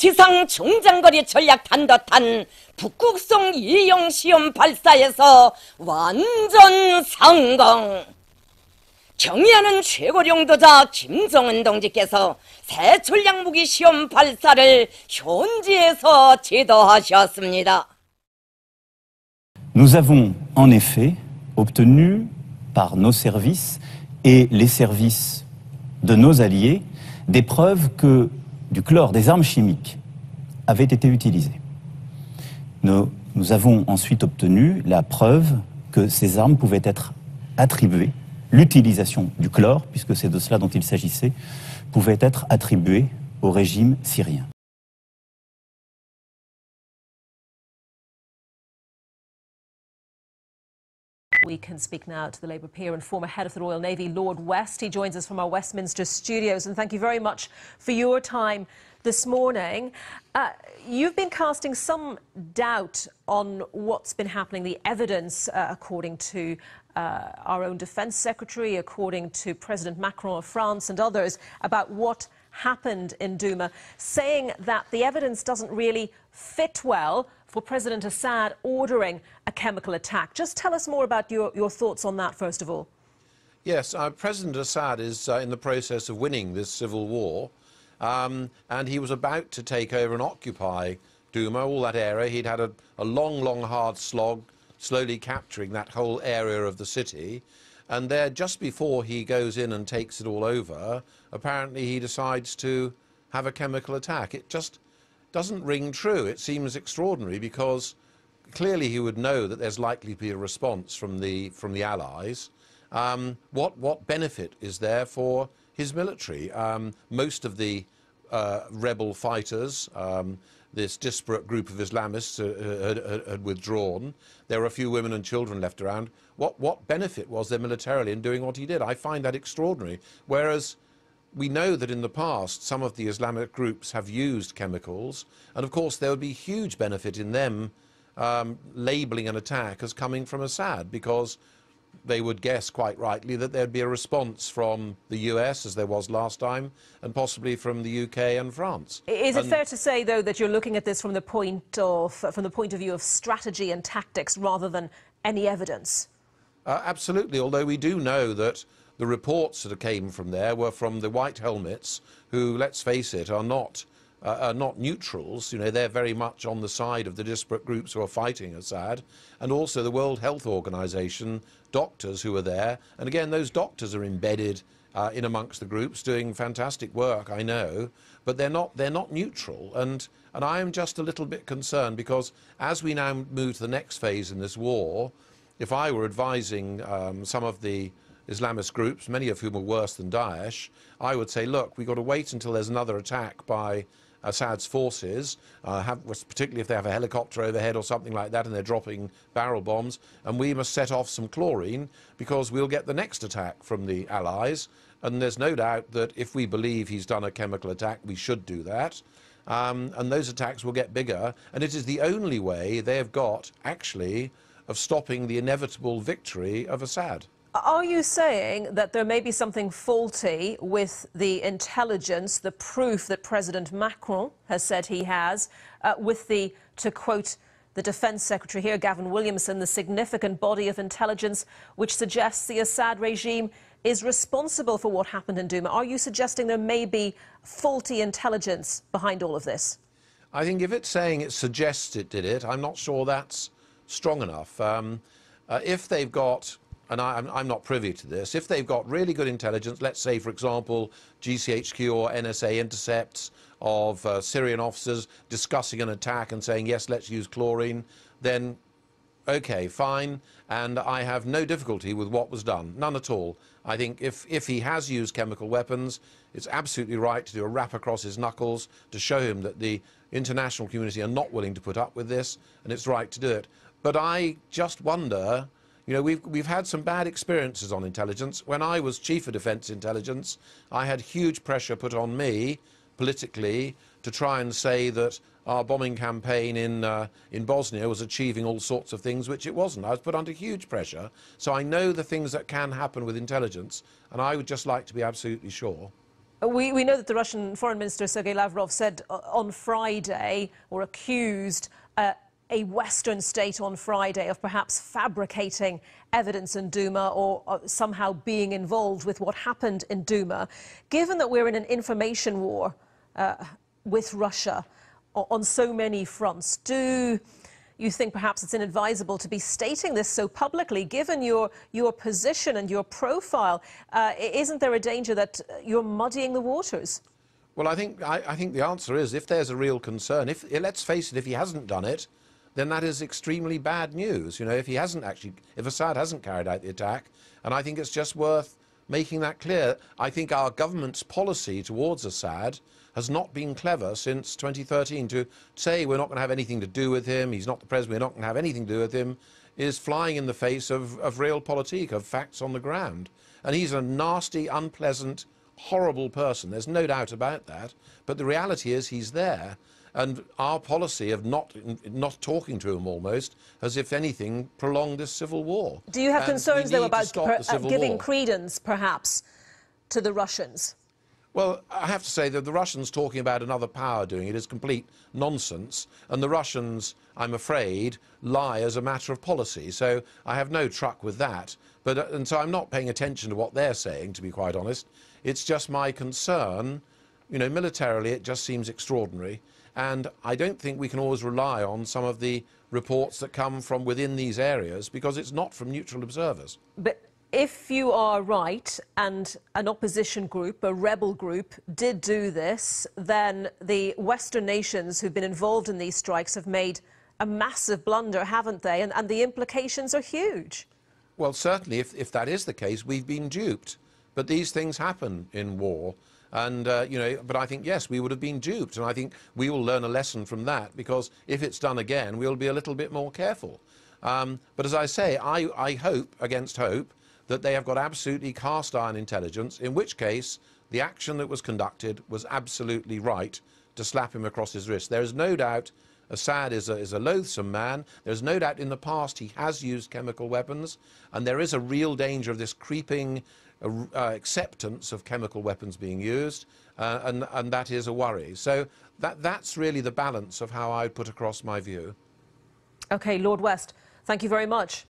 지상 중장거리 전략 단도탄 북극성 이용 시험 발사에서 완전 성공. 경의하는 최고領導자 김정은 동지께서 새 전략무기 시험 발사를 현지에서 지도하셨습니다. Nous avons en effet obtenu par nos services et les services de nos alliés des preuves que du chlore, des armes chimiques, avaient été utilisées. Nous avons ensuite obtenu la preuve que ces armes pouvaient être attribuées, l'utilisation du chlore, puisque c'est de cela dont il s'agissait, pouvait être attribuée au régime syrien. We can speak now to the Labour peer and former head of the Royal Navy, Lord West. He joins us from our Westminster studios. And thank you very much for your time this morning. You've been casting some doubt on what's been happening, the evidence, according to our own Defence Secretary, according to President Macron of France and others, about what happened in Douma, saying that the evidence doesn't really fit well for President Assad ordering a chemical attack. Just tell us more about your thoughts on that, first of all. Yes, President Assad is in the process of winning this civil war, and he was about to take over and occupy Douma, all that area. He'd had a long, long, hard slog, slowly capturing that whole area of the city. And there, just before he goes in and takes it all over, apparently he decides to have a chemical attack. It just doesn't ring true. It seems extraordinary because clearly he would know that there's likely to be a response from the Allies. What benefit is there for his military? Most of the rebel fighters, this disparate group of Islamists had withdrawn. There were a few women and children left around. What benefit was there militarily in doing what he did? I find that extraordinary. Whereas we know that in the past some of the Islamic groups have used chemicals, and of course there would be huge benefit in them labelling an attack as coming from Assad, because they would guess quite rightly that there'd be a response from the US, as there was last time, and possibly from the UK and France. Is it fair to say, though, that you're looking at this from the point of view of strategy and tactics rather than any evidence? Absolutely, although we do know that the reports that came from there were from the White Helmets, who, let's face it, are not neutrals. You know, they're very much on the side of the disparate groups who are fighting Assad, and also the World Health Organization doctors who are there. And again, those doctors are embedded in amongst the groups, doing fantastic work, I know, but they're not neutral. And I am just a little bit concerned, because as we now move to the next phase in this war, if I were advising some of the Islamist groups, many of whom are worse than Daesh, I would say, look, we've got to wait until there's another attack by Assad's forces, particularly if they have a helicopter overhead or something like that and they're dropping barrel bombs, and we must set off some chlorine, because we'll get the next attack from the Allies. And there's no doubt that if we believe he's done a chemical attack, we should do that. And those attacks will get bigger, and it is the only way they have got, actually, of stopping the inevitable victory of Assad. Are you saying that there may be something faulty with the intelligence, the proof that President Macron has said he has, with the, to quote the Defence Secretary here, Gavin Williamson, the significant body of intelligence which suggests the Assad regime is responsible for what happened in Douma? Are you suggesting there may be faulty intelligence behind all of this? I think if it's saying it suggests it did it, I'm not sure that's strong enough. If they've got, and I'm not privy to this, if they've got really good intelligence, let's say, for example, GCHQ or NSA intercepts of Syrian officers discussing an attack and saying, yes, let's use chlorine, then okay, fine, and I have no difficulty with what was done, none at all. I think if he has used chemical weapons, it's absolutely right to do a rap across his knuckles to show him that the international community are not willing to put up with this, and it's right to do it. But I just wonder, you know, we've had some bad experiences on intelligence. When I was Chief of Defence Intelligence, I had huge pressure put on me politically to try and say that our bombing campaign in Bosnia was achieving all sorts of things which it wasn't. I was put under huge pressure, so I know the things that can happen with intelligence, and I would just like to be absolutely sure. We know that the Russian Foreign Minister Sergei Lavrov said on Friday, or accused a Western state on Friday of perhaps fabricating evidence in Duma or somehow being involved with what happened in Duma. Given that we're in an information war with Russia on so many fronts, do you think perhaps it's inadvisable to be stating this so publicly, given your position and your profile? Isn't there a danger that you're muddying the waters? Well, I think the answer is, if there's a real concern, let's face it, if he hasn't done it, then that is extremely bad news. You know, if Assad hasn't carried out the attack, and I think it's just worth making that clear. I think our government's policy towards Assad has not been clever since 2013. To say we're not going to have anything to do with him, he's not the president, we're not going to have anything to do with him, is flying in the face of realpolitik, of facts on the ground. And he's a nasty, unpleasant, horrible person. There's no doubt about that. But the reality is he's there. And our policy of not talking to him almost has, if anything, prolonged this civil war. Do you have concerns, though, about giving war. Credence, perhaps, to the Russians? Well, I have to say that the Russians talking about another power doing it is complete nonsense. And the Russians, I'm afraid, lie as a matter of policy. So I have no truck with that. And so I'm not paying attention to what they're saying, to be quite honest. It's just my concern. You know, militarily, it just seems extraordinary. And I don't think we can always rely on some of the reports that come from within these areas, because it's not from neutral observers. But if you are right, and an opposition group, a rebel group, did do this, then the Western nations who've been involved in these strikes have made a massive blunder, haven't they? And the implications are huge. Well, certainly, if that is the case, we've been duped. But these things happen in war. And, you know, but I think, yes, we would have been duped. And I think we will learn a lesson from that, because if it's done again, we'll be a little bit more careful. But as I say, I hope, against hope, that they have got absolutely cast-iron intelligence, in which case the action that was conducted was absolutely right to slap him across his wrist. There is no doubt Assad is a loathsome man. There's no doubt in the past he has used chemical weapons, and there is a real danger of this creeping acceptance of chemical weapons being used, and that is a worry. So that's really the balance of how I'd put across my view. OK, Lord West, thank you very much.